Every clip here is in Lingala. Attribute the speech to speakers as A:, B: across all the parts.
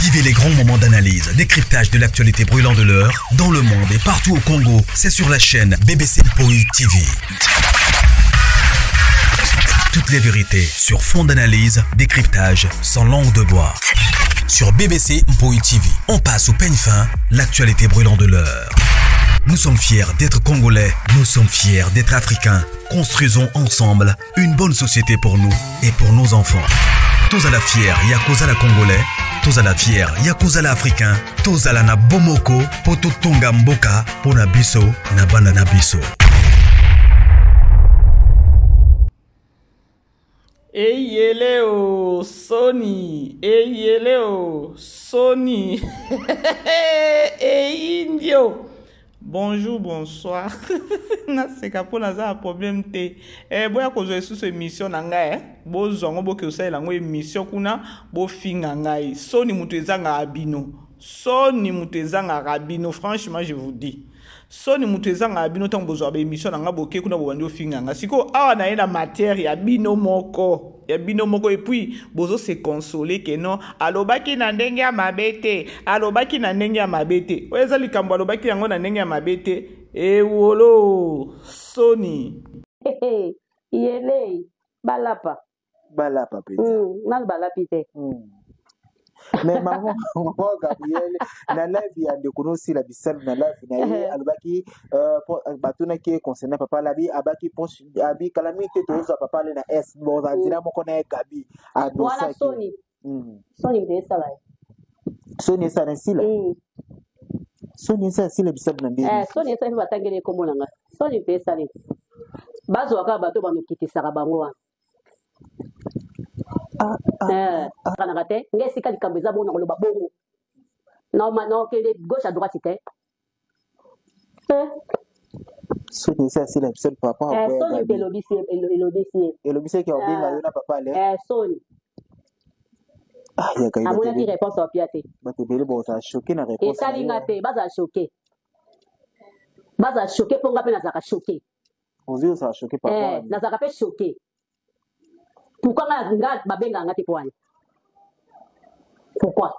A: Vivez les grands moments d'analyse, décryptage de l'actualité brûlante de l'heure, dans le monde et partout au Congo. C'est sur la chaîne BBC Mpoi TV. Toutes les vérités sur fond d'analyse, décryptage, sans langue de bois. Sur BBC Mpoi TV, on passe au peigne fin, l'actualité brûlante de l'heure. Nous sommes fiers d'être Congolais, nous sommes fiers d'être Africains. Construisons ensemble une bonne société pour nous et pour nos enfants. Tous à la fière, Yakozala Congolais. Tous à la fière, Yakozala Africain. Tous à la na bomoko, poto tonga mboka, pona biso, na banda na biso.
B: Eyeleo Sony, Eyeleo Sony, Indio. Bonjour, bonsoir. C'est pour un problème te. Boya ko zo sous émission nanga bo zongo bo ke osala ngo émission kuna bo finga ngai. Sony mutu ezanga abino. Sony mutu ezanga rabino, franchement je vous dis. Sony mutu ezanga abino tango bozo ba émission nanga bo ke kuna bo bandi finga nga. Siko awa na ena matière ya bino moko. Ya bino moko et puis bozo se consoler que non alobaki na ndenge ya mabete alobaki na ndenge ya mabete oyeza likambo alobaki yango na ndenge ya mabete wolo Sony
C: yele balapa
D: petit
C: nal balapite
D: mais maman Gabriel na live ya de konosi la bisal na live na ye alobaki batuna ki concernant papa labi abaki poche abi calamité toza papa le na S bon va dire moko na Gabi a do ça
C: Sony Sony de ça là
D: Sony ça na sila Sony ça sila bisal na ndé
C: Sony ça va tangere komona nga Sony de ça ni bazo aka bato banokitisa bango ngesi kali kambeza bona koloba bongo non que de gauche à droite te
D: Sony ça c'est le papa
C: Sony de
D: l'obissi qui a obenga yona papa le
C: Sony
D: ya kai
C: amona di réponse au piate
D: bato bele bo ça choqué na réponse
C: et ça linga te baza choqué ponga pe na zaka choqué
D: on dit ça choqué papa
C: na zaka pe choqué pourquoi nga babenga ngati kwani pourquoi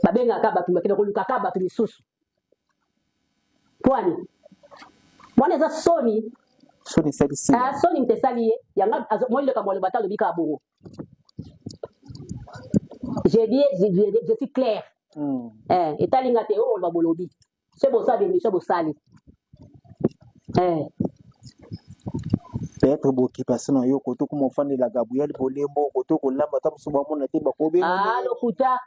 C: babenga ka batu makina koluka ka batu misusu kwani mwana za Sony
D: salisi
C: Sony mtesali yanga moi le kamolo batalo bika bongo je suis clair etalinga te o ba bolobi c'est bon ça de mission bo sali
D: peut-être beau qui passe non yo koto comme fan de la Gabriel Bolembo koto ko lamba ta musuba mona te bakobe
C: le kuta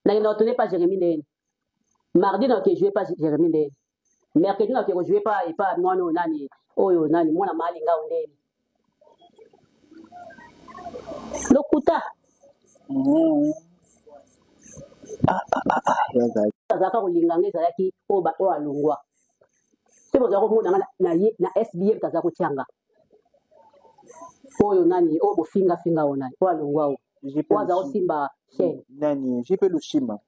C: na ne tenez pas Jérémie Ndeni mardi na que jouer pas Jérémie Ndeni mercredi na que jouer pas et pas moi nani oyo nani mona malinga Ndeni le kuta zaka kolinga ngeza yaki o ba o alungwa c'est bon zako mona na SBM kaza kotianga oyo nani o bofinga finga ona o alungwa o waza osimba chaîne
D: nani jipe lushima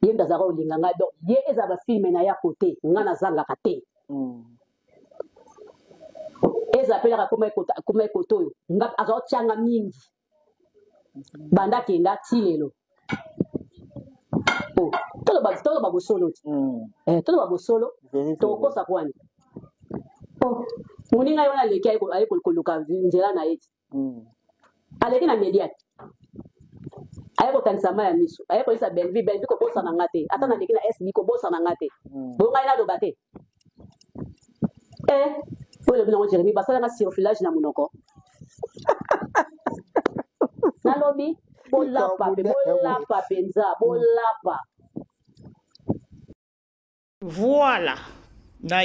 C: ye ndaza ko linga nga donc ye eza ba filme na ya côté ngana zanga kate eza pela kuma ekoto yo nga azo tianga mingi banda kenda tilelo tolo ba bosolo tolo ba bosolo to kosa kwani muninga yona leki ayi koluka nzela na yeti aleki na media ayi kotanisa ma ya miso ayi kolisa benvi ko bosa na ngate ata na leki na SB ko bosa na ngate bonga ina do bate oyo bina ngo Jérémie basala nga surfilage na munoko nalobi bolapa penza bolapa
B: voilà na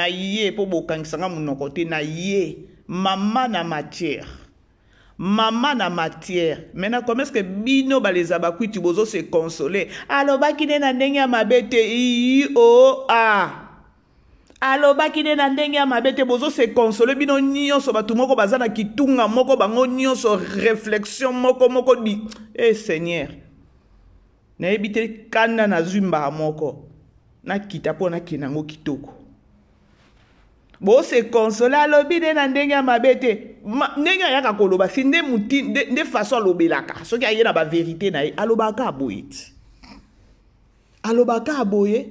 B: ye po bokangisanga munoko te na ye mama na matière maintenant comment est-ce que bino baleza bakwiti bozo se consoler alobaki ne na ndenge ya mabete alobaki ne na ndenge ya mabete bozo se consoler bino nyonso batu moko bazana kitunga moko bango nyonso réflexion moko di Seigneur na ebite kana na zumba moko na kita po na kinango kitoko Bo se consoler alobi de na ndenge ya mabete. Ndenge ya koloba si nde muti nde façon alobelaka. Soki aye na ba vérité na ye alobaka aboye. Alobaka aboye.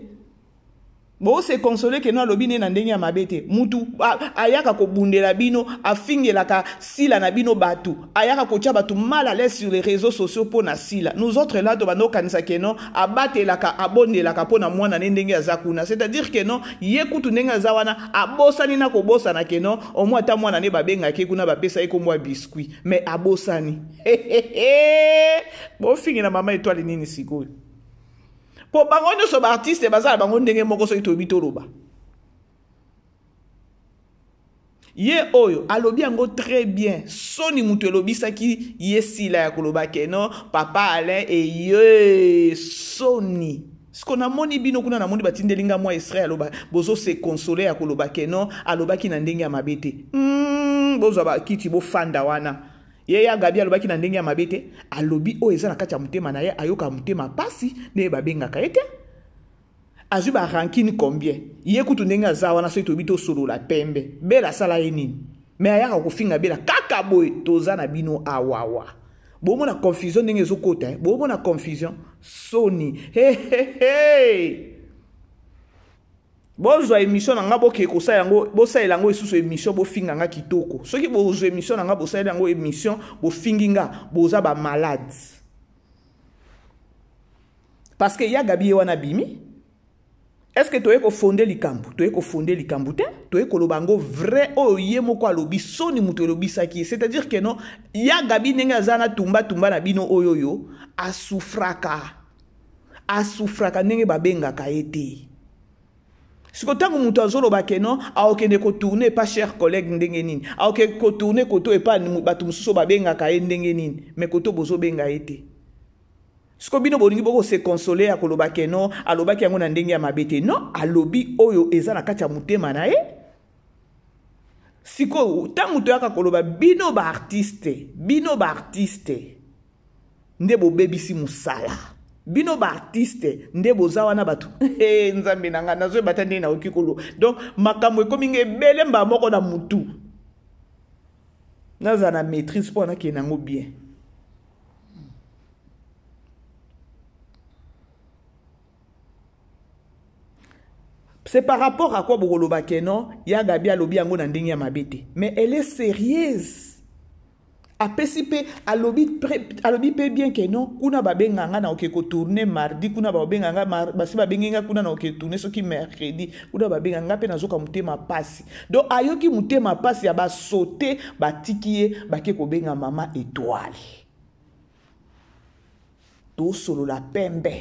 B: Bo se consoler que no alobi ne na ndenge ya mabete. Mutu ayaka ko bundela bino afingelaka sila na bino batu. Ayaka ko tia batu mal à l'aise sur les réseaux sociaux pour na sila. Nous autres là to bano kanisa que non abatelaka abondelaka pour na mwana ndenge ya zakuna. C'est-à-dire que non yekutu ndenge za wana abosani na ko bosana que non au moins ta mwana ne babenga ke kuna bapesa eko mwa biscuit mais abosani. Bo fingi na mama étoile nini sikoyo. Pour bango nyonso ba artiste bazala bango ndenge moko so itobi toloba. Ye oyo alobi yango très bien. Soni mutu elobisaki ye sila ya koloba keno papa Alain et ye soni. Sko na moni bino kuna na moni batindelinga mwa Israël aloba bozo se consoler ya koloba keno alobaki na ndenge ya mabete. Bozo ba kiti bo fanda wana. Ye ya gabi alobaki na ndenge ya mabete alobi o eza na kati ya mutema na ye ayoka mutema pasi ne babengaka ete azu ba rankini combien ye kutu ndenge azawa na so itobi to solo la pembe bela sala ye nini me ayaka kofinga bela kaka boy toza na bino awawa bomo na confusion ndenge ezokota bomo na confusion soni hey bozwa émission na nga boke kosa yango bosa elango esusu émission bofinga nga kitoko soki bozwa émission na nga bosa yango émission bofingi nga boza ba malade parce que ya gabi wana bimi est-ce que toye ko fonder likambu te toye ko lobango vrai o ye moko alobi soni muto lobi saki c'est-à-dire que non ya gabi nenga zana tumba na bino oyoyo asufraka nenge babenga kaete. Si vous avez un peu de temps, vous pouvez tourner pas cher collègue ndenge vous pouvez tourner koto et pas batu mususu babenga ka ndenge nini mais koto bozo benga ete. Si vous avez se consoler à koloba keno alobaki yango na ndenge ya mabete non alobi oyo eza na kati ya mutema na ye. Siko tangu to yaka koloba bino ba artiste ndebo bebisi musala. Bino ba artiste nde bozawa na batu nzambe nanga nazo batande na okikolo donc makambo ekomi ngebele mba moko na mutu naza na maîtrise pour na kenango bien c'est par rapport à quoi bokoloba keno ya gabi alobi yango na ndenge ya mabete mais elle est sérieuse. Apesipe alobi pe bien que non kuna babenga nga na okeko tourner mardi kuna babenga nga basi babenga kuna na okeko tourner soki mercredi kuna babenga nga pe nazoka mutema pasi donc ayoki mutema pasi ya ba sauter batikiye bake ko benga mama étoile to solo la pembe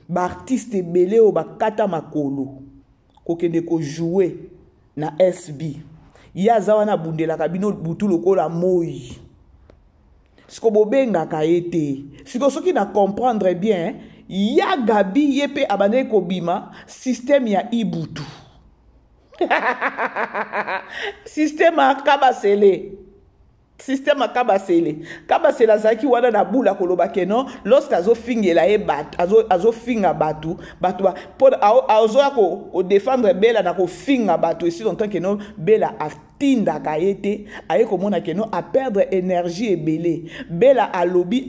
B: ba artiste belé o bakata makolo kokende ko jouer na SB ya zawana bundela kabino butu lokola moi siko bobenga ka ete siko soki na comprendre bien ya gabi yepe abane ko bima système ya ibutu système akabasele azaki wana na bula koloba keno lorsque azofingela ye batu azofinga batu azoya ko défendre bela na kofinga batu esi longtemps keno bela atindaka ye te aye komona keno a perdre énergie ebele bela alobi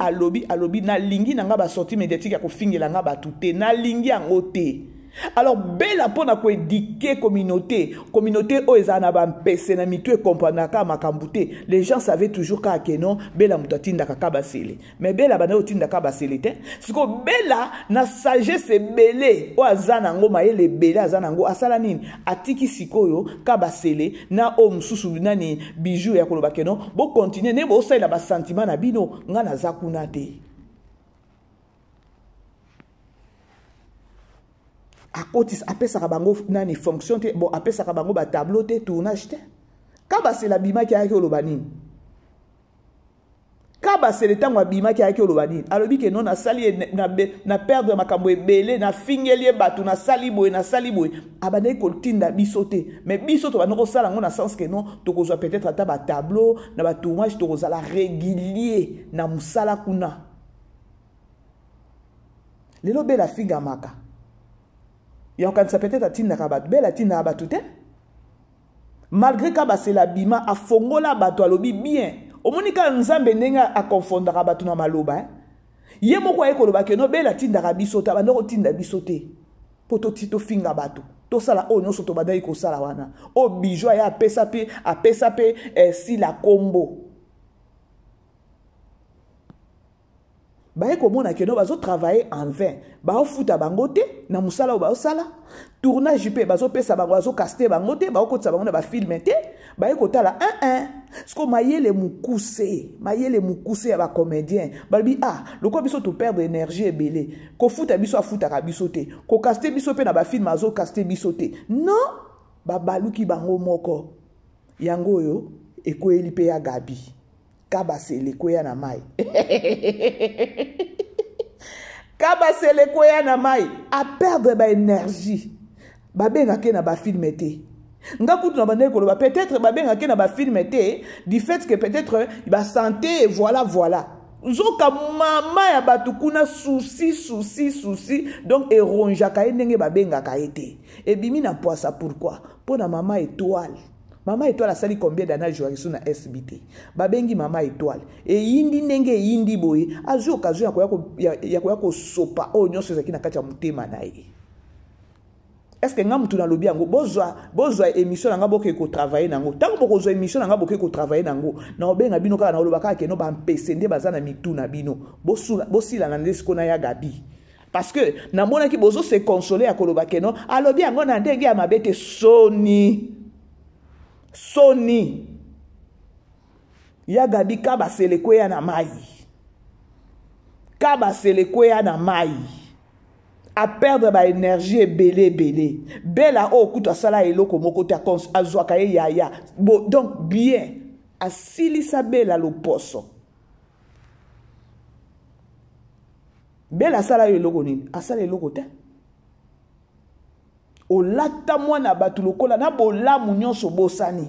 B: na lingi na nga basorti médiatique ya kofingela nga batu te na lingi yango te. Alors bela pona ko éduquer communauté o ezana ba mpese na mitu e comprendre ka makambute les gens savaient toujours ka kenon bela mutatinda ka basele mais bela bana otinda ka basele te siko bela na sagesse belé o azana ngo mayele bela azana ngo asala nini atiki sikoyo ka basele na o mususu nani bijou ya koloba kenon bo continuer ne bo sala ba sentiment na bino ngana zakuna te. A côté après ça bango nani fonction te bon après ça bango ba tableau te tournage te kaba c'est la bima qui a été olobani kaba c'est le temps wa bima qui a été olobani alobi que non na sali na perdre makambo ebele na fingelie batu na sali boy abane ko tinda bisote mais bisoto ba no sala ngo na sens que non to ko peut-être ata ba tableau na ba tournage to ko sala régulier na musala kuna lelo bela figa maka ya okanisa peut-être atindaka bato bela atindaka bato te malgré ka basela bima afongola bato alobi bien omoni ka nzambe ndenge akonfondaka bato na maloba ye moko aye koloba ke no bela atindaka biso te banda kotinda biso te po tofinga bato tosala oyo nyonso tobandaki kosala wana o bijo aya apesa pe sila kombo baye komona ke no bazo travailler en vain baofuta bango te na musala oyo baosala tournage mpe bazopesa bango bazokaste bango te baokotisa bango na bafilme te baye kotala siko mayele mokuse ya bacomédien balobi lokola biso toperdre énergie ebele kofuta biso afutaka biso te kokaste biso mpe na bafilme azokaste biso te non babaluki bango moko yango oyo ekweyeli mpe ya Gabi kabasele kweya na mai kabasele kweya na mai a perdre ba énergie babengaki na bafilme te nga kutu na bandeki koloba peut-être babengaki na bafilme te du fait que peut-être basanté voilà zoka mama ya bato kuna souci donc eronjaka ye ndenge babengaka ye te ebimi na poisa pourquoi mpo na mama étoile. Mama étoile asali combien d'années jouer sur na SBT babengi mama étoile eyindi ndenge eyindi boye azwi occasion ya koya kosopa oyo nyonso ezalaki na kati ya motema na ye. Est-ce que nga mutu na lobi yango bozwa émission nanga boke ko travailler nango tango bokozwa émission nanga boke ko travailler nango na obenga bino kaka na olobaka ke no ba mpese nde baza na mitu na bino bosila na ndesi kona ya Gabi parce que na mona ki bozo se consoler ya koloba ke no alobi yango na ndenge ya mabete Sony ya Gabi kabasele kweya na mai a perdre ba énergie ebele bela o kuta sala eloko moko te azwaka ye yaya donc bien asilisa bela loposo bela sala eloko nini asala eloko te olata mwana bato lokola na bolamu nyonso bosani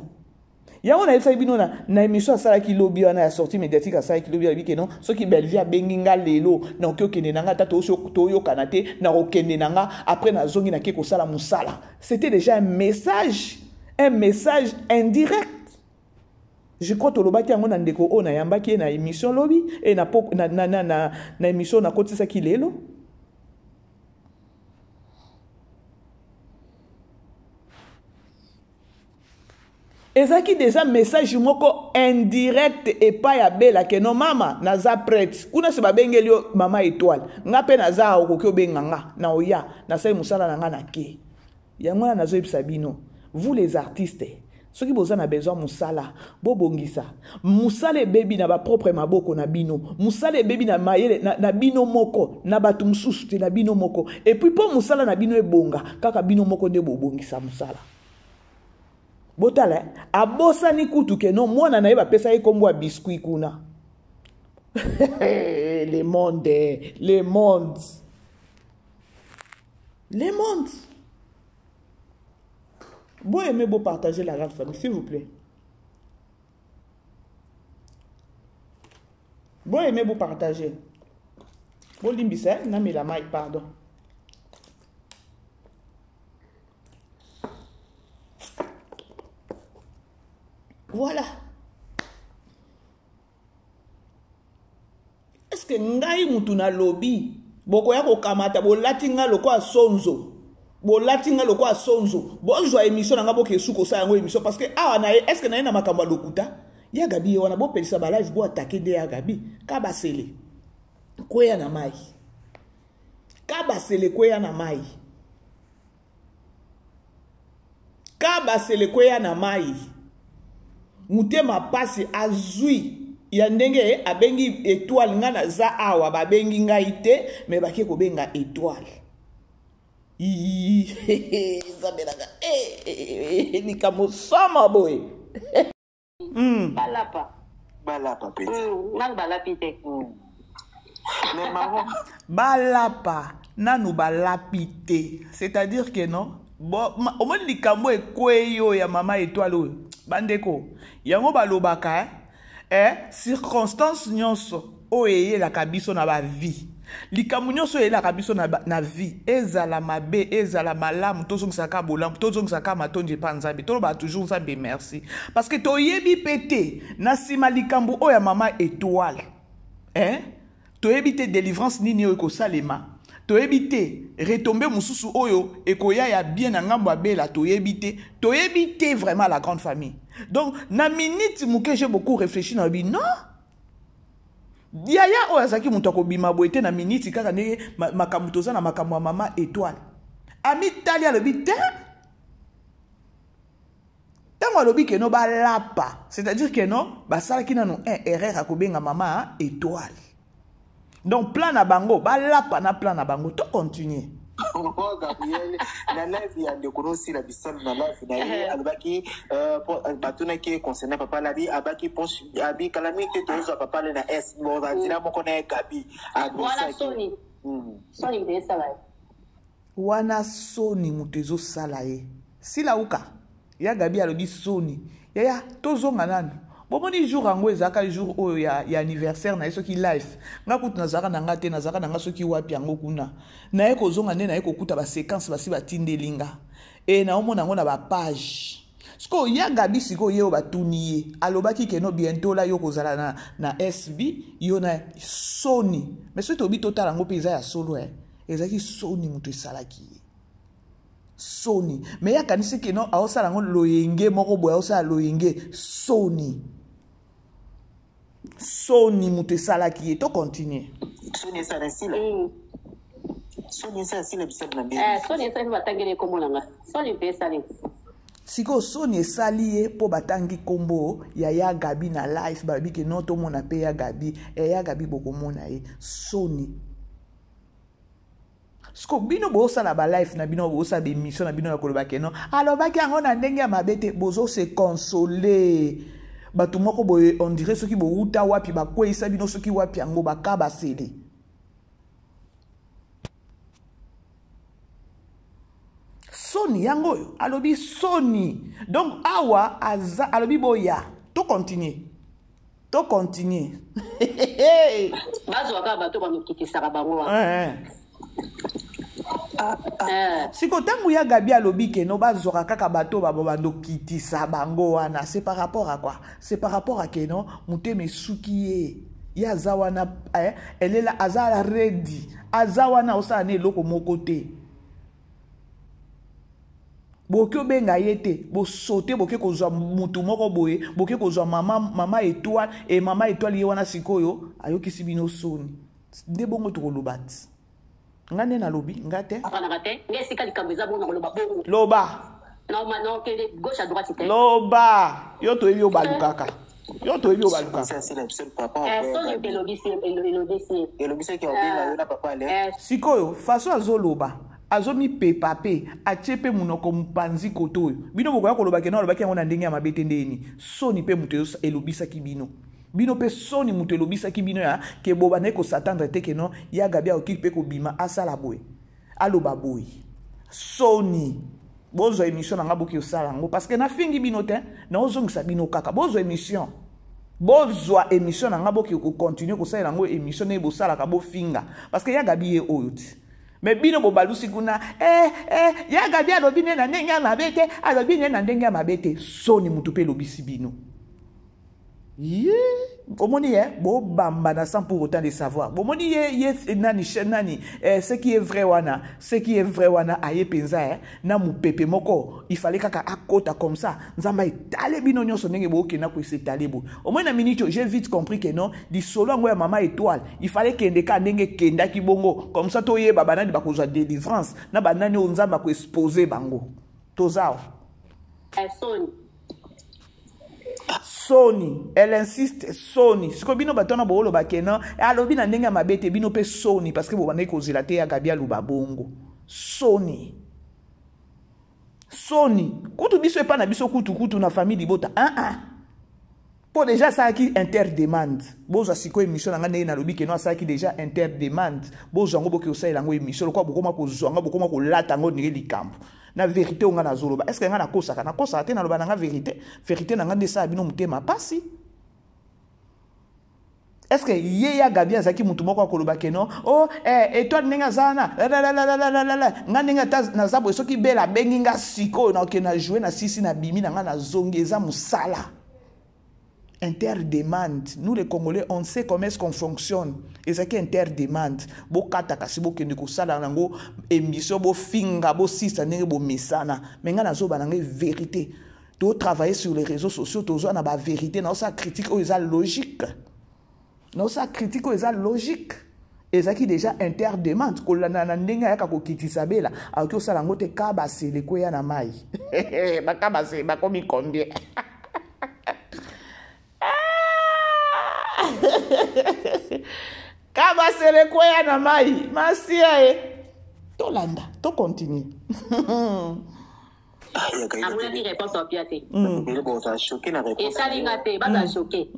B: yango na yebisaki bino na émission asalaki lobi wana ya sortie médiatique asalaki lobi abiki non soki Belleville abengi nga lelo na oki okende nanga ata toyokana te na okende nanga après nazongi nake kosala mosala c'était déjà un message indirect. Je crois tolobaki yango na ndeko oyo nayambaki na émission lobi e na émission nakotisaki lelo. Ezaki déjà message moko indirect et pas ya bela ke no mama naza prête kuna se babengeli mama étoile nga pe naza okoki obenga nga na oya na sai musala na nga na ke yango na nazo ebisa bino vous les artistes soki boza na besoin musala bobongisa musala ebebi na ba propre maboko na bino musala ebebi na mayele na bino moko na batu mususu te na bino moko et puis po musala na bino ebonga kaka bino moko nde bobongisa musala. Botala abosa ni kutu ke no mwana na yeba pesa yekombo ya biscuit kuna les mondes bon aimez beau partager la grande famille s'il vous plaît bon aimez beau partager bon limbisa na mela mai pardon. Voilà. Est-ce que ngai mutu na lobi boko ya kokamata bolatinga lokwa sonzo bozwa émission nanga boke suko sa yango émission parce que na est-ce que na makambo lokuta ya Gabi wana bo pelisa ba live bo attaquer de ya Gabi kabasele kweya na mai mutema pasi azui ya ndenge abengi étoile nga na za awa babengi ngai te me bake kobenga étoile zabelaka likambo sama boye
D: balapa pe
C: nanu balapi te
D: mais maman
B: balapa nanu balapi te c'est-à-dire que non bon omoni likambo ekweyo ya mama étoile oyo bandeko yango balobaka circonstance nyonso oyo eyelaka biso na ba vie likambo nyonso eyelaka biso na vie ezala mabe ezala malamu tozongisaka bolamu tozongisaka matondi epa nzambe toloba toujours nzambe merci parce que toyebi mpe te na nsima likambo oyo ya mama étoile toyebi te délivrance nini oyo ekosalema toyebi te retombe mosusu oyo ekoya ya bien na ngambo abela toyebi te vraiment la grande famille. Donc na minute moke j'ai beaucoup réfléchi na bi non yaya oyo azaki moto akobima boye te na minute kaka ndenge makambo toza na makambo ya mama étoile amitali alobi te ntango alobi keno balapa c'est-à-dire keno basalaki nano erreur akobenga mama étoile. Donc plan na bango balapa na plan na bango to continuer
D: Gabriel na live ya ndeko nosi la bisal na live na ye alobaki batuna ki concernant papa labi abaki ponche abi calamité tozo papa le na S bon dina moko na Gabi
C: voilà Sony mtesa la
B: wana Sony mutezo sala ye sila uka ya Gabi alobi Sony ya tozonga nanu bomoni jour ango ezaka jour oyo ya anniversaire na yeso ki live nga kutu nazaka na nga te nazaka na nga soki wapi yango kuna na ye kozonga nde na ye kokuta ba séquence basi batindelinga e na omona ngo na ba page siko ya Gabi siko ye o batuni ye alobaki keno bientôt la yo kozala na SB yo na Sony mais soki tobi totala ngo pe eza ya solo ezaki Sony mutu esalaki Sony mais ya kanisi keno aosala ngo loyenge moko boya osala loyenge Sony mutu esalaki ye to continuer
D: Sony esala sila Sony esala sila bisal na bi
C: Sony esala batangele komona nga Sony pe esala
B: siko Sony esali ye po batangi kombo ya Gabi na live babi ke no to mona pe ya Gabi ya Gabi bokomona ye Sony siko bino bosala ba live na bino bosala be mission na bino ya koloba ke no alobaki yango na ndenge ya mabete bozo se consoler batu moko boye on dirait soki bo uta wapi bakwesa bino soki wapi yango bakaba sele Sony yango yo alobi Sony donc awa aza alobi boya to continuer
C: bazo aka bato bamikitisa bango
B: siko tangu ya Gabi alobi keno bazoka kaka bato bando kitisa bango wana c'est par rapport à quoi c'est par rapport à keno muteme suki ye azawana elle est là azala ready azawana osana ne loko moko te boke obenga ye te bosote boke kozwa mutu moko boye boke kozwa mama étoile et mama étoile ye wana sikoyo ayokisi bino Sony nde bongo tokoloba ti nga nde nalobi nga te loba loba yo toyebi obalukaka sikoyo faso azoloba azomi pepa pe atie pe munoko mpanzi koto oyo bino bokoya koloba ke na olobaki yango na ndenge ya mabe te ndeni Sony pe mutu elobisaki bino pe Sony mutu elobisaki bino ya ke boba na ekosatandre te ke no ya Gabi aoki pe kobima asala boye aloba boye Sony bozwa émission na nga boki osala yango parce que nafingi bino te na ozongisa bino kaka bozwa émission na nga boki kocontinue kosalela yango émission na ebosalaka bofinga parce que ya Gabi ye oyo ti mais bino bobalusi kuna ya Gabi alobi ne na ndenge ya mabe te alobi ne na ndenge ya mabe te Sony mutu pe elobisi bino Bomoni bo bamba na sans pour autant de savoir. Bomoni nani ce qui est vrai wana aye penza na mu pepe moko il fallait kaka akota comme ça nzamba etale bino nyonso ndenge bo kena ko s'étaler bo. Au moins na minute j'ai vite compris que non di solo ngo ya mama étoile il fallait kende ka ndenge kenda ki bongo comme ça to ye baba nani bakozwa délivrance na banani onzamba ko exposer bango. Tozao Sony, elle insiste Sony. Siko bino batona bo lo bakena, alobi na ndenge mabete bino pe Sony parce que bo bande kozela te ya Gabi aluba bongo. Sony. Kutu biso epa na biso kutu na famille libota. Pour déjà ça qui interdemande. Boza siko émission nga ndenge na lobi keno ça qui déjà interdemande. Boza ngo boki osala ngo émission lokwa bokoma kozwa ngo bokoma kolata ngo ndenge likambo. Na vérité on na zoloba est-ce que nga na kosa te na loba na vérité na nga ndesa bino mutema pasi Est-ce que yeya gabi azaki mutu moko akoloba keno oh étoile ndenge azana nga ndenge naza boye soki bela bengi nga sikoyo na okende na jouer na sisi na bimi na nga na zongi eza mosala. Interdemande. Nous les Congolais, on sait comment est-ce qu'on fonctionne. Et c'est qu'interdemande. Bo kata kasi bo kende ko sala nango émission bo finga bo sisa ndenge bo mesana. Mais nga nazo banange vérité. To travailler sur les réseaux sociaux, to zo na ba vérité, na ça critique o eza logique. Na ça critique o eza logique. Et ça qui déjà interdemande ko la na ndenge ya ka ko kitisa bela. Ako sala ngo te kabase le ko ya na mai. Ba kabase ba komi combien? Kaba sere kwea na mai masia tolanda to continue.
C: Amuna ni réponse au piaté. Ça choqué na réponse. Et ça lingate baza choqué.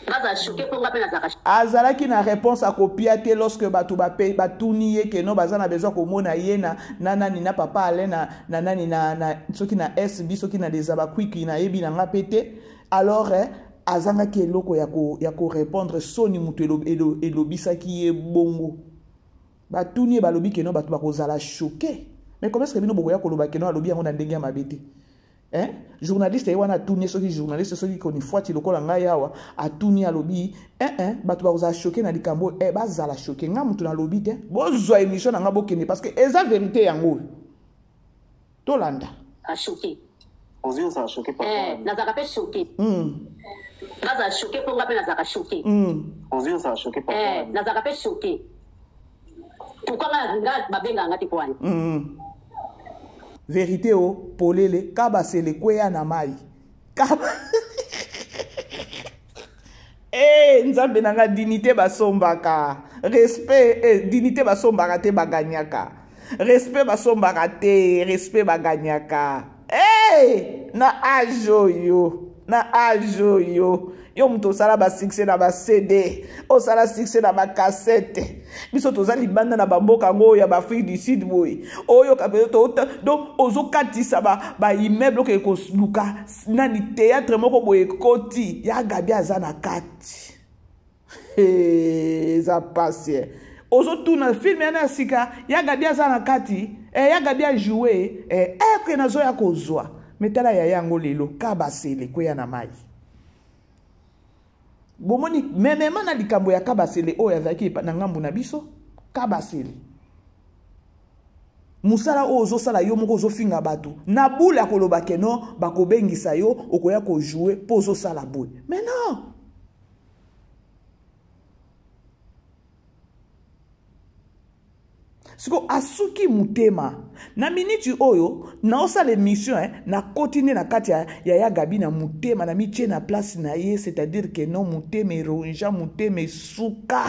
C: Baza choqué pour ngapena zaka.
B: Azalaki na réponse à copiate lorsque batu ba pay batuniye ke no bazana besoin ko mona yena nana ni na papa alena nani na soki na SB soki na des abakwiki na yebi na ngapete alors azanga ki eloko ya ko répondre soni mutu elobisaki ye bongo batuni balobi ke no batu bakozala choqué. Mais comment est-ce que bino bokoya koloba ke no alobi yango na ndenge ya mabete journaliste ye wana atuni soki journaliste soki koni fwati lokola ngai awa atuni alobi batu bakozala choqué na likambo bazala choqué nga mutu na lobi te bozwa émission na nga bokende parce que eza vérité yango tolanda
C: a choqué.
D: Ozio ça choqué par
C: nazaka pe choqué. Naza choqué pour nga pe nazaka choqué.
D: Ozio ça choqué par
C: nazaka pe choqué. Pourquoi nga babenga ngati kwani?
B: Vérité o polele kaba se le kwea na mai. Kaba nzambe nanga dignité basombaka. Respect dignité basombaka te baganyaka. Respect basombaka te, respect baganyaka. Na ajo yo yo muto sala ba succès na ba CD o sala succès na ba cassette biso toza libanda na bamboka ngo ya ba Afrique du Sud boy oyo kapeto donc ozo katisa ba immeuble ke ko luka nani théâtre moko boye koti ya gabi azana kati za passe ozo tuna film na sika ya gabi azana kati ya gabi a jouer que nazo ya kozwa metala ya yango lelo kabasele kwea na mai bomoni memema na likambo ya kabasele oyo azaki na ngambu na biso kabasele musala ozo sala yo moko ozo finga batu na bula koloba keno bakobengisa yo okoya ko jouer pozo sala boy mais non siko asuki mutema na minute oyo na osala émission na continue na kati ya gabi na mutema na mitie na place na ye c'est-à-dire que non mutema ronja mutema suka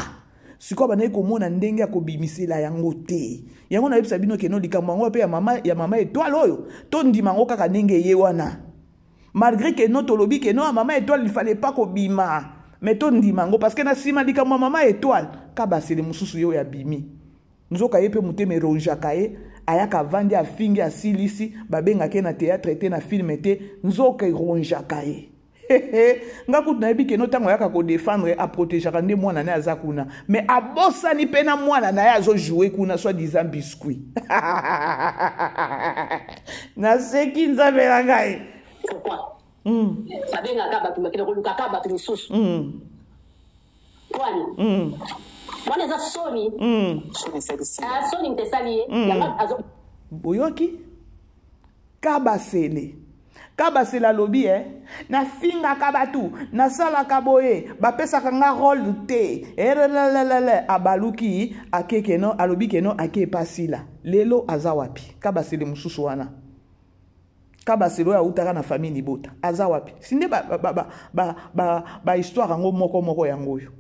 B: siko bana komona ndenge ya kobimisela yango te yango na yebisa bino ke no likambo yango pe ya mama étoile oyo to ndima ngo kaka ndenge ye wana malgré que no tolobi que non mama étoile il fallait pas kobima mais to ndima ngo parce que na sima likambo mama étoile kabasele mususu yo ya bimi nzoka yepe muteme ronjaka ye ayaka vandi afingi asilisi babengaka na théâtre te na film te nzoka ronjaka ye nga kutu na yebi ke no tango yaka ko défendre a protéger nde mwana na aza kuna mais abosani pe na mwana na ye azo jouer kuna soit disant biscuit na seki nzambe na ngai
C: babengaka bato bakende kolukaka bato lisusu kwani mwana eza soni soni ntesali ye
B: boyoki kabasele alobi na finga kabatu na sala kaboye bapesaka nga rôle te abaluki akekeno alobi keno ake pasila lelo aza wapi kabasele mususu wana kabasele oyo autaka na famille libota aza wapi sinde ba histoire yango moko yango oyo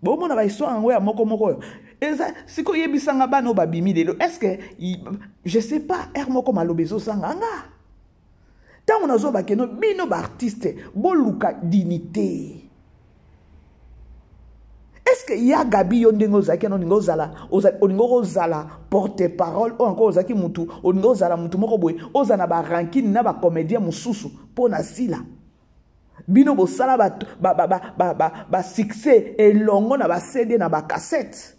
B: bomona ba histoire yango ya moko oyo eza siko yebisanga bana o babimi lelo est-ce que je sais pas moko malobezo sanga nga tango nazo bakeno bino ba artiste boluka dignité est-ce que ya gabi yo ndenge ozaki no ndenge ozala porte-parole ou encore ozaki mutu ndenge ozala mutu moko boye ozana ba ranking na ba comédien mususu pona sila bino bosala ba succès elongo na ba CD na ba cassette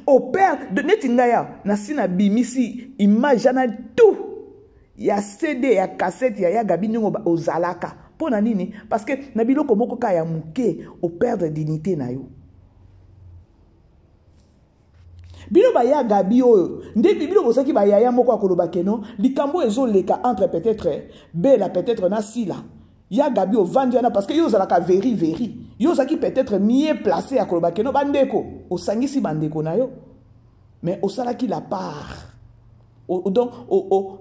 B: au père de netingaya na sina bimisi image na tout ya CD ya cassette ya gabi ningo ozalaka pona nini parce que na biloko moko ka ya muke au perdre dignité na yo bino ba ya gabi oyo nde bibilo bosaki ba ya moko akoloba keno likambo ezoleka entre peut-être bela peut-être na sila ya gabi o vandi na parce que yo zalaka veri yo zaki peut-être mieux placé akoloba keno bandeko osangisi bandeko na yo mais osalaki la part donc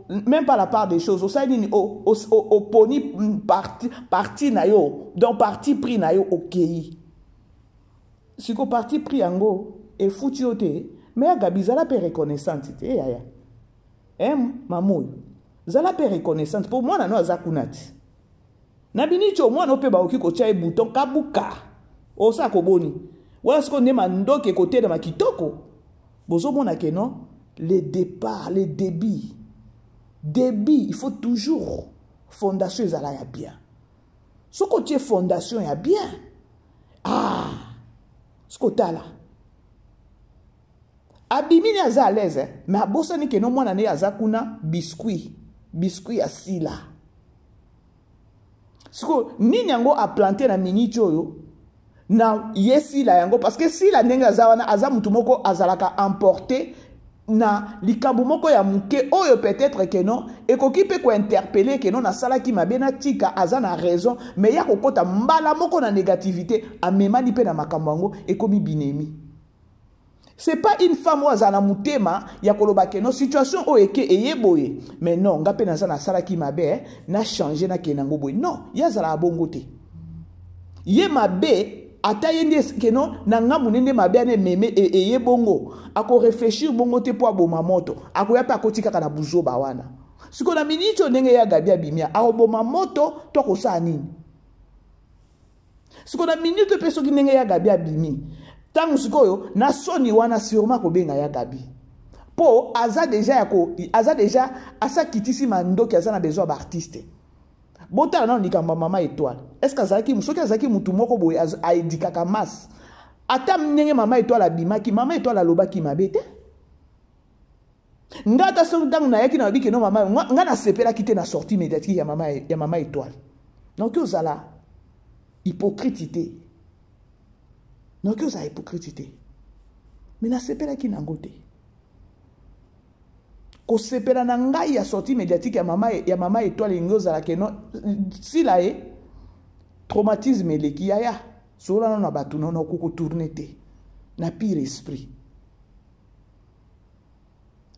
B: même pas la part des choses osali au poni parti na yo donc parti pris na yo okei siko parti pris yango e futi ote mais ya gabi zala pe reconnaissante te ya mamoyo zala pe reconnaissante pour moi na no azakunati na binicho moi no pe ba okiko tia e bouton kabuka osa koboni wala siko ne mandoke côté de makitoko bozo mona ke non les départs les débits il faut toujours fondation ezala ya bien soko tie fondation ya bien siko tala abimini aza à l'aise mais abosani ke no mwana ne aza kuna biscuit ya sila siko nini yango a planter na minute oyo na yesila yango parce que sila ndenge aza wana aza mutu moko azalaka emporter na likambo moko ya muke oyo peut-être que non ekoki pe ko interpeller que non na sala ki mabena tika aza na raison mais ya kokota mbala moko na négativité amemani pe na makambo yango ekomi binemi. C'est pas une femme wazana mutema ya koloba ke no situation o eke eyeboye mais non ngape na sana sala ki mabe na changer na kenango boy non ya zala bongo te ye mabe ata yende ke no na ngamu nende mabe ne meme eyebongo ako réfléchir bongo te po aboma moto ako ya pa kotika kana buzoba wana siko na minito ndenge ya gabi abimia aboma moto to ko sa nini siko na minito peso ki ndenge ya gabi abimi tangu sikoyo na soni wana sûrement ko benga ya gabi po aza déjà asa kitisi mandoki aza na besoin d'artiste bota na likamba mama étoile est-ce que azaki musoki azaki mutu moko boye aidikaka mas ata mnenge mama étoile abimaki mama étoile alobaki mabete ngata so ntango na yaki na biki no mama nga na sepela kite na sortie médiatique ya mama étoile donc ozala hypocrite. Non que ça hypocrite. Mais na sepela ki nangote. Ko sepela na ngai ya sortie médiatique ya mama étoile ngoza la keno si la traumatisme eleki ya sola non na batu non ko tourner te na pire esprit.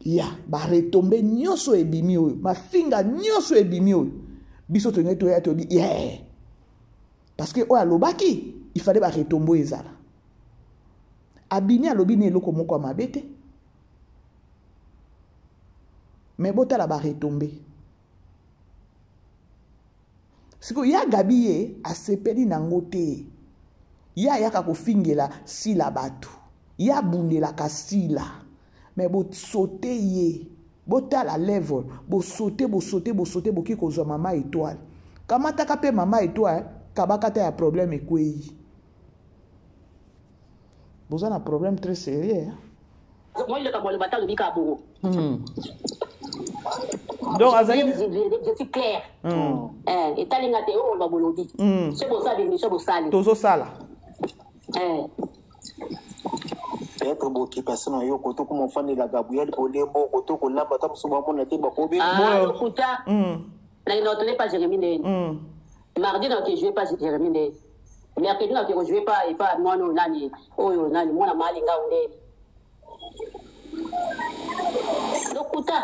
B: Ya ba retomber nyoso ebimi oyo ma finga nyoso ebimi oyo biso to ngeto ya to bi parce que o alobaki il fallait ba retomber ezala. Abini alobi ne eloko moko mabete mais bota la ba retomber siko ya gabi ye asepeli nango te ya yaka kofingela sila batu ya bundela kasila mais bo sauter ye bota la level bo sauter boki kozwa mama étoile kamata ka pe mama étoile kabaka ta ya problème ekwei. Vous avez un problème très sérieux.
C: Moi, je
B: donc,
C: je suis clair. Et talingate on va bolodi. C'est pour ça que c'est pour ça.
B: Tozo sala.
D: Peut-être beaucoup parce que yo koto comme fan de la Gabriel Olembo koto ko lamba ta so ba mona te ba ko be.
C: Écoute. Na inote pas Jérémie. Mardi na que je vais pas Jérémie. Mercredi na que je vais pas et pas moi non nani. Oyo nani mona malinga unde. Lokuta.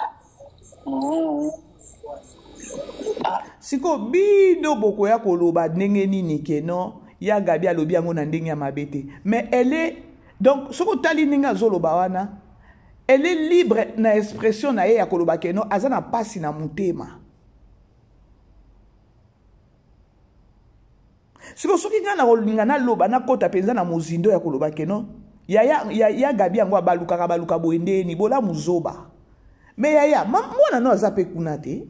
B: Siko bido boko ya koloba ndenge nini ke no ya gabi alobi yango na ndenge ya mabete mais elle est donc soko tali ninga zoloba wana elle est libre na expression na ye ya koloba ke no azana pasi na mutema siko soki nga na kolinga na loba na kota penza na mozindo ya koloba ke no ya gabi yango abaluka boendeni bola muzoba mais mwana no aza pe kuna te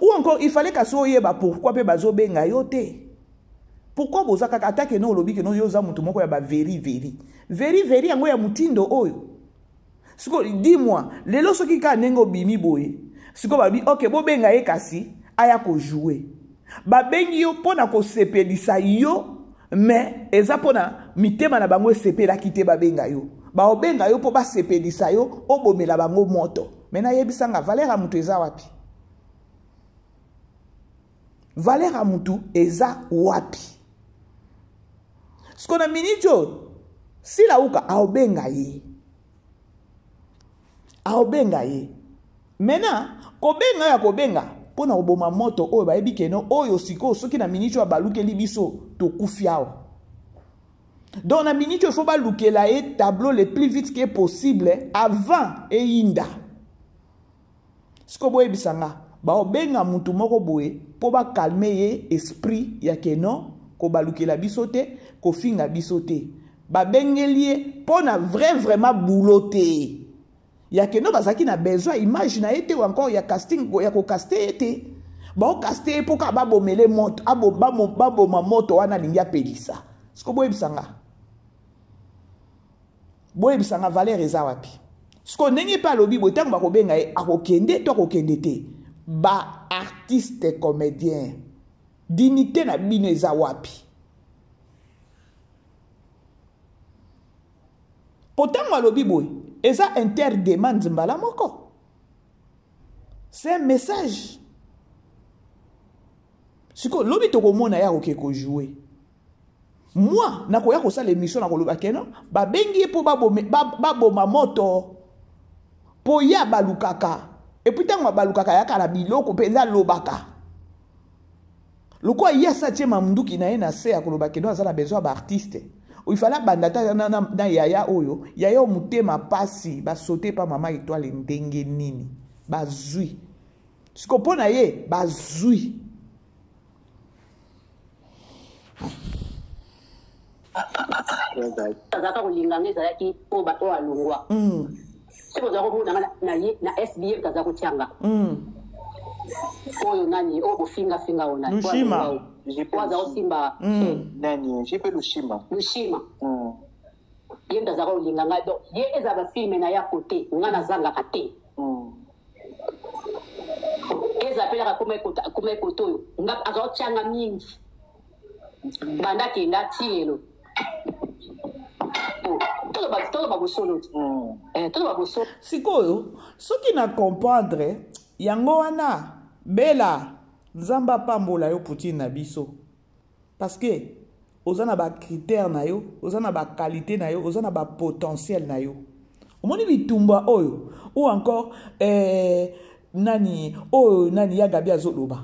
B: ou encore il fallait qu'à soyeba pourquoi pe bazo benga yote. Pourquoi bozaka attaque no lobi que no yoza mutu moko ya ba veri yango ya mutindo oyo. Siko dis-moi, lelo soki ka nengo bimi boye. Siko babi OK bo benga ye kasi aya ko jouer. Ba bengi yo pona ko sepelisa yo mais eza pona mitema na bango sepela kite ba benga yo. Ba obenga yo po ba sepelisa yo obomela bango moto. Mena yebisanga valeur mutu eza wapi? Valeur mutu eza wapi? Ce qu'on a minito, si la ouka aobenga ye. Aobenga ye. Maintenant, kobenga ya kobenga, pona oboma moto oyo ba ebi keno oyo siko soki na minito abaluke libiso to kufiao. Donc na minito il faut baluke la e tableau le plus vite que possible avant e inda. Siko boye bisanga, ba obenga mutu moko boye po ba calmer ye esprit ya keno ko baluke la bisote. Ko finga bisote ba bengelie pona vraiment bouloté ya que no bazaki na besoin imagine été ou encore ya casting ya ko caster été ba o caster pour ka ba bomele moto babo ma moto wana lingia pelisa siko boye bisanga valeur eza wapi siko ndenge pa lobi botango ba ko benga e akokende to akokende te ba artiste comédien dignité na bino eza wapi. Autant alobi boy, eza interdemande mbala moko. C'est un message. Siko lobi toko mona ya ko jouer. Moi, nakoya ko sa l'émission na ko loba keno, ba bengi po baboma moto. Po ya balukaka. Et puis tant balukaka ya kala biloko penza lobaka. Loko ya sa tchema mnduki na ena se ya ko loba keno azala besoin ba artiste. Il fallait bandata na yaya oyo yaya mutema pasi ba sauter pa mama étoile ndenge nini ba zui siko pona ye ba zui
C: tazaka kolinganga ezalaki po bato alongwa siko za komona na SBF tazaka kotianga oyo nani o bofinga ona
B: Lushima
C: waza osimba
D: nani jipe Lushima
C: ye tazaka kolinganga donc ye eza ba filme na ya côté ngana zanga kate eza pela kuma ekoto nga azotianga mingi banda kenda tielo todo ba bosolo
B: sikoyo soki na comprendre yango wana bela nzamba pambola yo Poutine na biso parce que ozana ba critère na yo ozana ba qualité na yo ozana ba potentiel na yo omoni bitumba oyo ou encore nani ya Gabi azoloba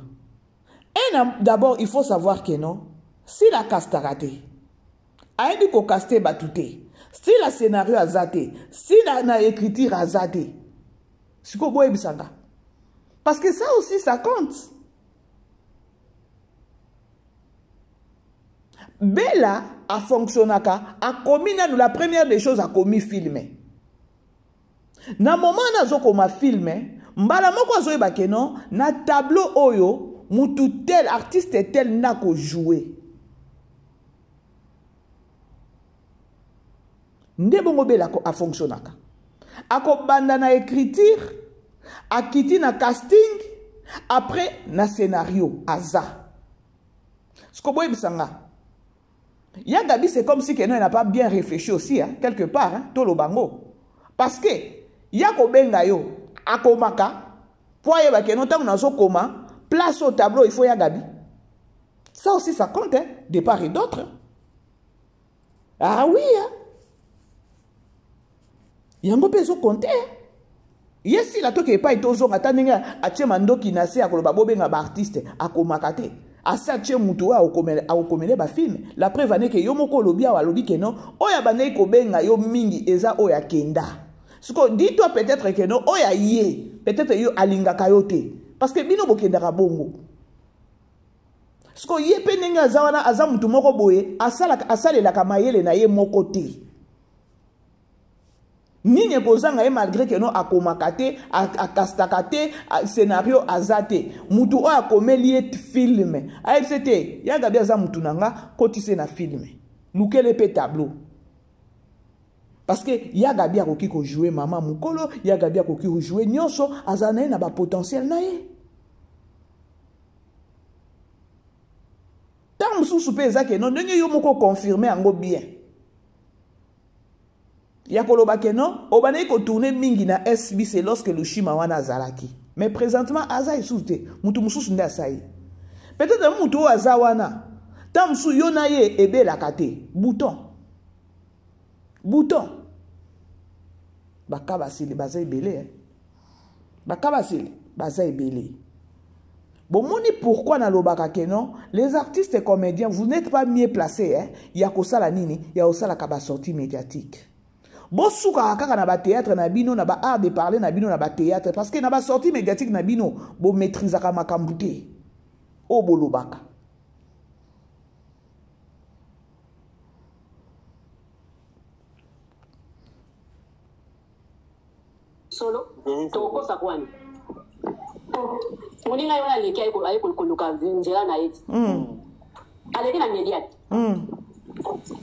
B: d'abord il faut savoir que non si la castarate ayebi ko caster batute si la scénario azate si la écriture azate siko boye bisanga parce que ça aussi ça compte. Bella a fonctionné, a commis la première des choses a commis filmer. Na moment na zo koma filmer, mbala moko zo ba keno na tableau oyo mutu tel artiste tel na ko jouer. Ndebongo Bella a fonctionné. A ko banda na écriture, a kiti na casting, après na scénario aza. Sko boye bisanga. Ya Gabi, c'est comme si quelqu'un n'a pas bien réfléchi aussi, hein, quelque part, hein, tout le bango. Parce que, ya ko benga yo, akomaka, poye ba kenon tant na so koma, place au tableau, il faut ya Gabi. Ça aussi, ça compte, hein, de part et d'autre. Hein. Ah oui, hein. Yango peso compte, hein. Yesi la toke pa itozo ngataninga, ache mandoki nase akoloba bobenga ba artiste, akomaka te. Asa tche mutu a okomele ba film. La preuve ane ke yo moko lobi a lobi ke non. Oya bane ko benga yo mingi eza oya kenda. Siko dis-toi peut-être que non oya ye. Peut-être yo alinga kayote. Parce que bino bokenda ka bongo. Siko ye penenga azawana aza mutu moko boye asale la kamayele na ye moko te. nini kozanga ye malgré que non akomaka te akastaka te scénario aza te mutu oyo akomeli ye filme ayebise te yaga bi aza mutu na nga kotise na filme lukele mpe tableau parce que yaga bi akoki kojouer mama mokolo yaga bi akoki kojouer nyonso aza na ye na bapotentiel na ye ntango mosusu mpe eza ke non ndenge yo moko confirme yango bien ya koloba ke non obanayi kotourne mingi na SB c'est lorsque Lushima wana azalaki mais présentement aza lisusu te mutu mosusu nde asai peut-être mutu oyo aza wana ntango mosusu yo na ye ebelaka te bouton baka basili baza ebele baka basili baza ebele bomoni pourquoi nalobaka ke non les artistes et comédiens vous n'êtes pas mieux placés ya kosala nini ya kosalaka basortie médiatique bosuka kaka na ba théâtre na bino na ba art de parler na bino na ba théâtre parce que na ba sortie médiatique na bino bo maîtrisaka makambu te o bolobaka
C: solo tokosa kwani moninga yona leki ayi koluka nzela na yeti aleki na mediate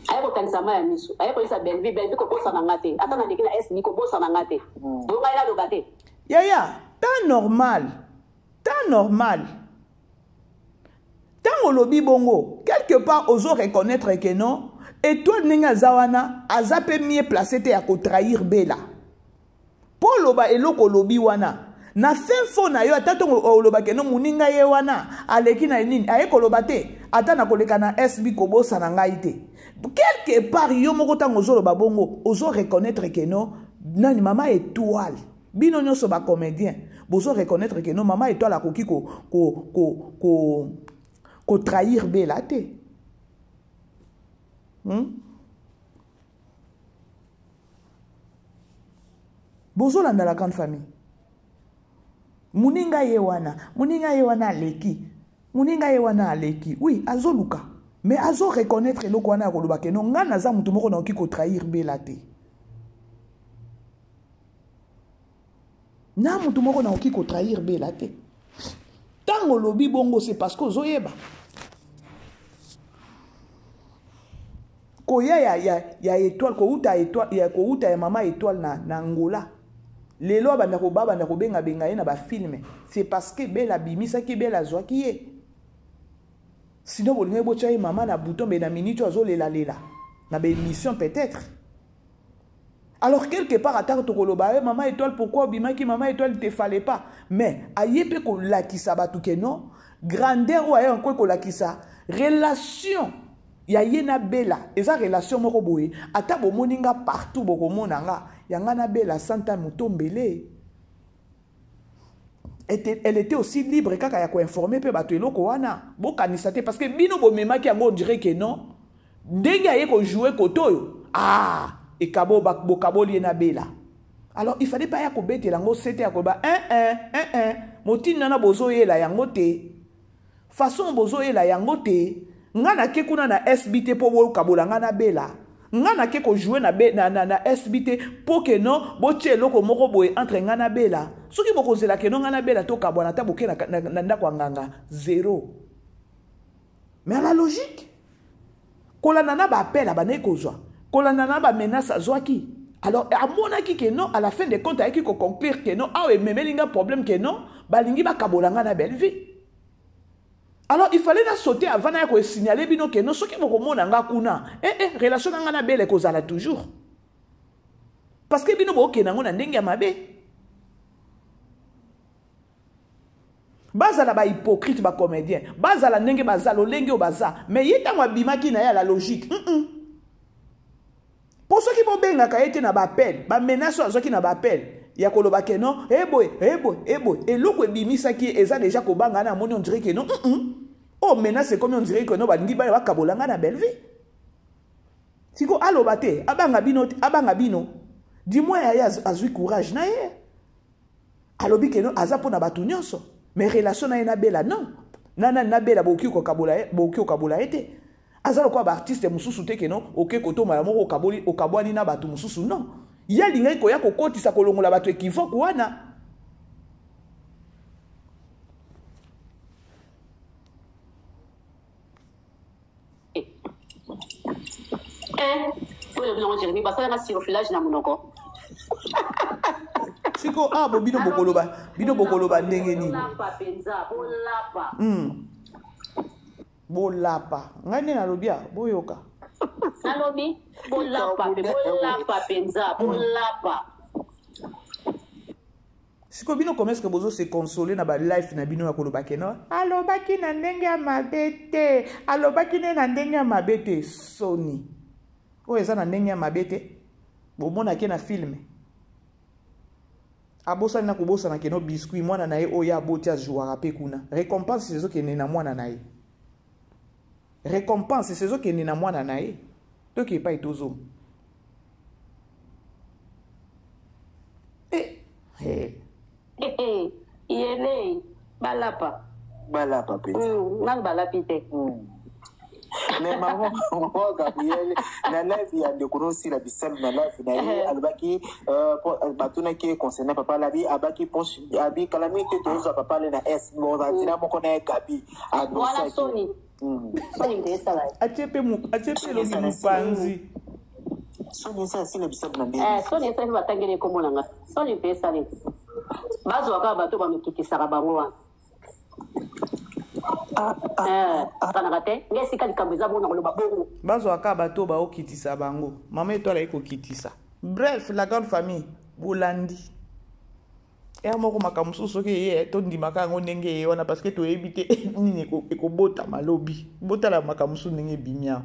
C: aye kokanisa ma ya miso aye kolisa benvi kobosana nga te ata na ndeki na SB kobosana nga te bonga ye naloba te
B: yaya temps normal ntango olobi bongo quelque part ozo reconnaître que non étoile ndenge aza wana aza mpe mieux placé te ya kotrahir bela mpo oloba eloko olobi wana na fin fo na yo ata ntongo oloba ke no moninga ye wana aleki na nini aye koloba te ata na koleka na SB kobosana ngai te quelque part yo moko ntango ozoloba bongo ozo reconnaître ke no nani mama étoile bino nyonso bacomédien bozo reconnaître ke no mama étoile akoki kotrahir bela te bozolanda la grande famille muninga ye wana aleki oui azoluka mais azo reconnaître eloko wana ya koloba ke no nga naza mutu moko naoki kotrahir bela te na mutu moko naoki kotrahir bela te ntango olobi bongo c'est parce que ozoyeba koya ya étoile kouta ya mama étoile na Angola lelo banda kobenga ye na bafilme c'est parce que bela bimisaki bela azwaki ye sinon bolingi botya ye mama na bouton be na minute azolela na bémission peut-être alors quelque part atako tokoloba mama étoile pourquoi obimaki mama étoile te fallait pas mais aye pe kolakisa batu ke non grandeur ou aye encore kolakisa relation ya ye na bela eza relation moko boye ata bomoninga partout bokomona nga yanga na bela santa mutombele elle était aussi libre kaka ya koinformer pe bato eloko wana bokanisa te parce que bino bomemaki yango on dirait que non ndenge aye kojouer kotoyo ekabo bokaboli na bela alors il fallait pas ya kobetela yango sete ya koba motina na bozoyela yango te façon bozoyela yango te nga na ke kuna na SBT po bokabola nga na bela nga na ke ko jouer na SBT po ke non botie eloko moko boye entre nga na bela soki bokozela ke non nga na bela to kabwana ta boke na ndako nganga zéro mais à la logique kolanda na ba appel abane kozwa kolanda na ba menace azwaki alors amonaki ke non à la fin des comptes ayaki ko conclure ke non memelinga problème ke non balingi bakabola nga na belle vie. Alors il fallait na sauter avant de signaler bino que non soki bokomona nga kuna relation nga na belle kozala toujours parce que bino boke nango na ndenge ya mabe bazala ba hypocrite ba comédien bazala ndenge bazalo lenge o baza mais yeta mwa bimaki na ya la logique pour ceux qui bobenga ka ete na ba appel ba menace azoki na ba appel ya koloba ke non boy eloko ebimisaki eza déjà kobanga na moni on dirait que non oh maintenant c'est comme on dirait que non balingi ba kabolanga na belle vie siko aloba te abanga bino dis-moi ya azui courage na ye alobi ke non aza pona batu nyonso mais relation na ye na bela non nana na bela boki ko kabola ete azalo kwa ba artiste mususu te ke non oke koto mala moko okabwani na batu mususu non ya lingai koya kokotisa kolongola bato ekivoke wana. Siko bo bino bokoloba ndenge nini? Bolapa. Ngani nalobia boyoka.
C: Nalobi bolapa penza bolapa.
B: Siko bino comment est-ce que bozo se consoler na ba life na bino ya koloba keno? Alobaki na ndenge ya mabete. Alobaki na ndenge ya mabete soni. O eza na ndenge ya mabete. Bomona ke na film. Abosa na kubosa na keno biscuit mwana na ye oya aboti ajuara pe kuna. Récompense c'est zo kene na mwana na ye. Récompense c'est zo kene na mwana na ye. To ke pa itozo.
C: Yele balapa
D: pe.
C: Nang balapite.
D: Mais maman Gabriel na live ya de konosi la bisal na live na ye albaki batuna ki concernant papa labi abaki ponche abi calamité tozo papa le na S bon dina moko na Gabi
C: voilà Sony ndesa la
B: achepe lo mupanzi
D: Sony ça c'est le bisal na ndé
C: Sony ça va tangele komona nga Sony pesa le bazo waka bato ba mukikisa bango wa
B: bazo aka bato ba okitisa bango mama etoala ekokitisa. Bref, la grande famille bolandi moko makamusu soki ye tondimaka yango ndenge ye wana parce que toyebi te nini ekobota malobi botala makamusu ndenge ebimia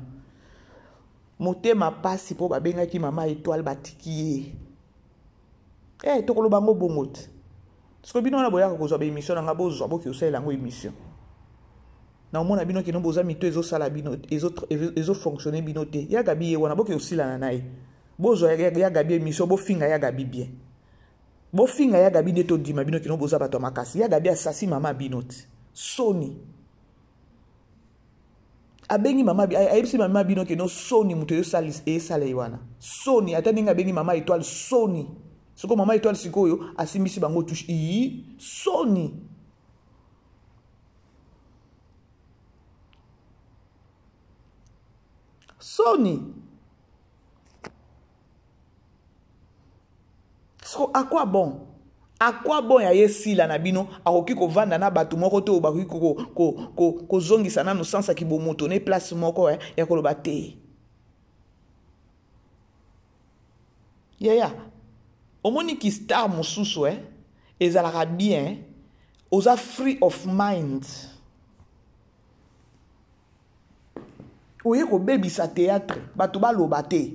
B: motema pasi mpo babengaki mama Étoile batiki ye tokoloba bango bongo te soki bino wana boyaka kozwa baémission nanga bozwa boki osalela yango émission na omona bino kino boza mito ezosala bino ezofonctionne bino te ya Gabi ye wana boki osilana na ye bozwa ya Gabi émission bofinga ya Gabi bien bofinga ya Gabi nde tondima bino kino boza bato makasi ya Gabi asasi mama bino te soni abengi mama ayebisi mama bino kino soni muto esala ye wana soni ata ndenge abengi mama Étoile soni soko mama Étoile sikoyo asimbisi bango touche soni soni. So à quoi bon? À quoi bon ya yesila na bino akoki ko vanda na batu moko to bakoki ko zongisa na no sansa ki bomoto ne place moko ya koloba te. Omoni ki star mosusu ezalaka bien oza free of mind. Oye ko baby sa théâtre batu baloba te.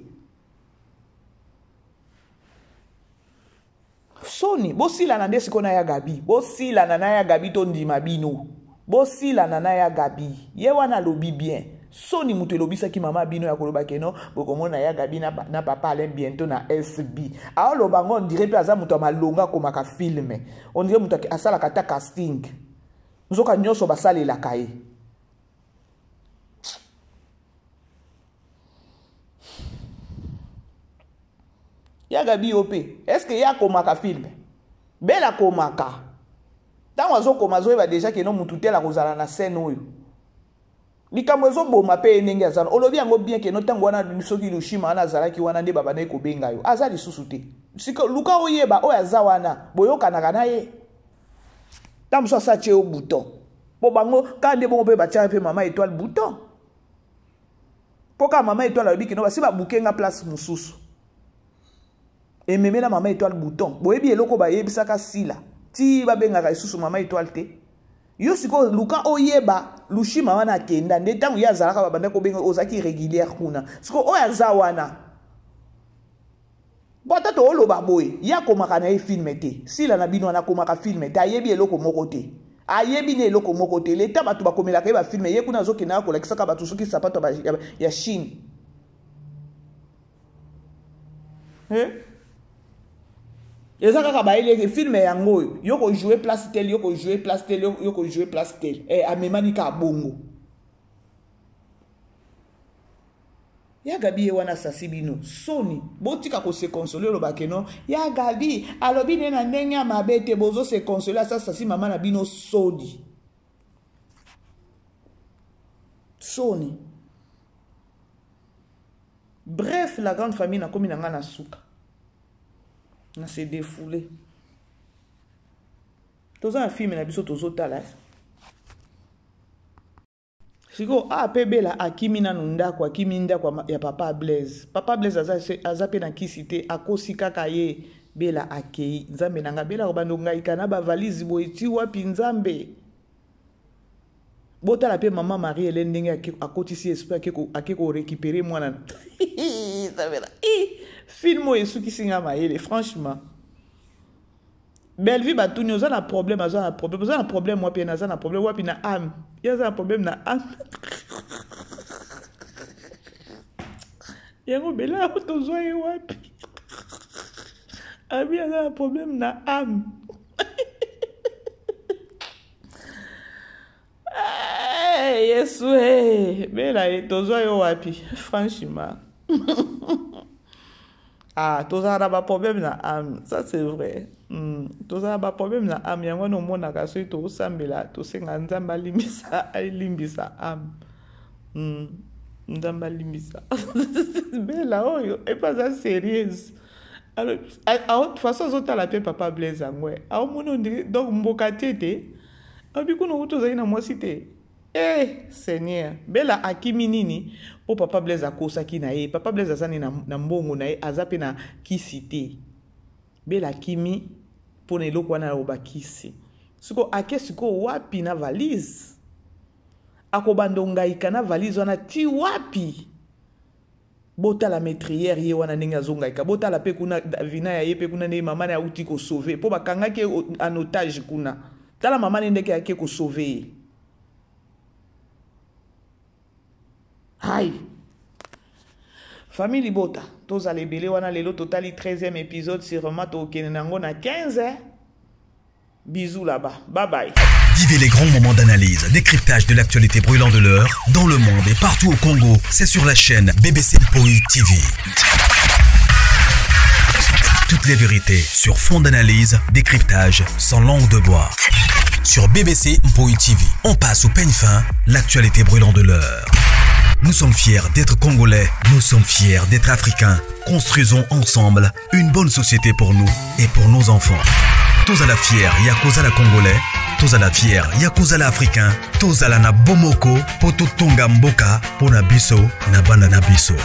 B: Soni bosila na ndesi kona ya Gabi bosila na ya Gabi to ndima bino bosila na ya Gabi ye wana lobi bien soni mutu lobisa ki mama bino ya koloba keno bokomona ya Gabi na papa ale bientôt na SB a lo bango on dirait plaza mutu malonga komaka film on dirait mutu asala kata casting nzoka nyoso basale la kaye ya Gabi ope est-ce que ya komaka film bela komaka tango azo komazo eba déjà que non mutu tela kozala na scène oyo likambo ezo boma pe ndenge azana olobi yango bien que no tango wana soki Lushima ana azalaki wana nde baba na ko benga yo aza lisusu te siko luka oyeba oyo aza wana boyokanaka na ye tango so sa che o bouton po bango kande bongo pe batia pe mama Étoile bouton poka mama Étoile alobi que no basi ba bukenga place mususu et même la maman Étoile bouton boyebi eloko ba yebisaka sila ti ba bengaka isusu mama Étoile te yo siko luka oyeba Lushima wana kenda nde tangu ya zalaka babanda ko benga ozaki régulière kuna siko oya zawana bota to oloba boye ya komaka na film te sila na bino na komaka film te ayebi eloko moko te ayebi ne eloko moko te leta batu bakomelaka ba film ye kuna zokena ko lakisaka batu soki sapato ya Chine ezaka ba ile film yango yoko jouer place tel yoko jouer place tel yoko jouer place tel amemani ka bongo ya Gabi wana sasi bino soni botika ko se consoler lo bakeno ya Gabi alobi ne na ndenge ya mabete bozo se consoler sa sasi mama na bino sodi soni. Bref, la grande famille na komi na nga na suka na se défoulé toza na film na biso tozo tala siko pe bela akimi na ndako akimi ndako ya papa Blaise aza pe na kisite akosi kaka ye bela akei nzambe nanga bela ko bando ngai kana ba valise boiti wapi nzambe botala pe mama Marie Hélène ndenge akotisi esprit akeko récupérer mwana nzambe film o esukisi nga mayele franchement Belle vie batuni oza na problème wapi na za na problème wapi na âme yaza na problème na âme yango bela tozwa ye wapi abi yaza na problème na âme Yesu bela tozwa yo wapi franchement toza na ba problème na âme ça c'est vrai. Toza na ba problème na âme yango no mona ka so to sambela to senga nzamba limbisa âme nzamba limbisa bela oyo et pas ça sérieuse alors de toute façon zota la pe papa Blaise ngwe mono donc mboka tete abi kuno toza ina mwasite Seigneur bela akimi nini po papa Blaise akosaki na ye papa Blaise azani na mbongo na ye azape na kisite bela akimi po na eloko wana obakisi siko ake siko wapi na valise akobandongaika na valise wana ti wapi bota la maîtrière ye wana ndenge azongaika bota la pe kuna vina ya ye pe kuna ne mama na uti ko sauver po bakangaki en otage kuna tala mama ndeke yake ko sauver. Aïe. Famille Bota, tous allez belé wana lelo totali 13e épisode sur Mato Kenenango na 15. Bisous là-bas. Bye bye.
A: Vivez les grands moments d'analyse, décryptage de l'actualité brûlante de l'heure, dans le monde et partout au Congo. C'est sur la chaîne BBC Mpoi TV. Toutes les vérités sur fond d'analyse, décryptage sans langue de bois. Sur BBC Mpoi TV, on passe au peigne fin l'actualité brûlante de l'heure. Nous sommes fiers d'être Congolais, nous sommes fiers d'être Africains. Construisons ensemble une bonne société pour nous et pour nos enfants. Tous à la fière, Yakoza la Congolais, tous à la fière, Yakoza la Africain, tous à la na Bomoko, Poto Tonga Mboka, Pona Biso, na Banda na Biso.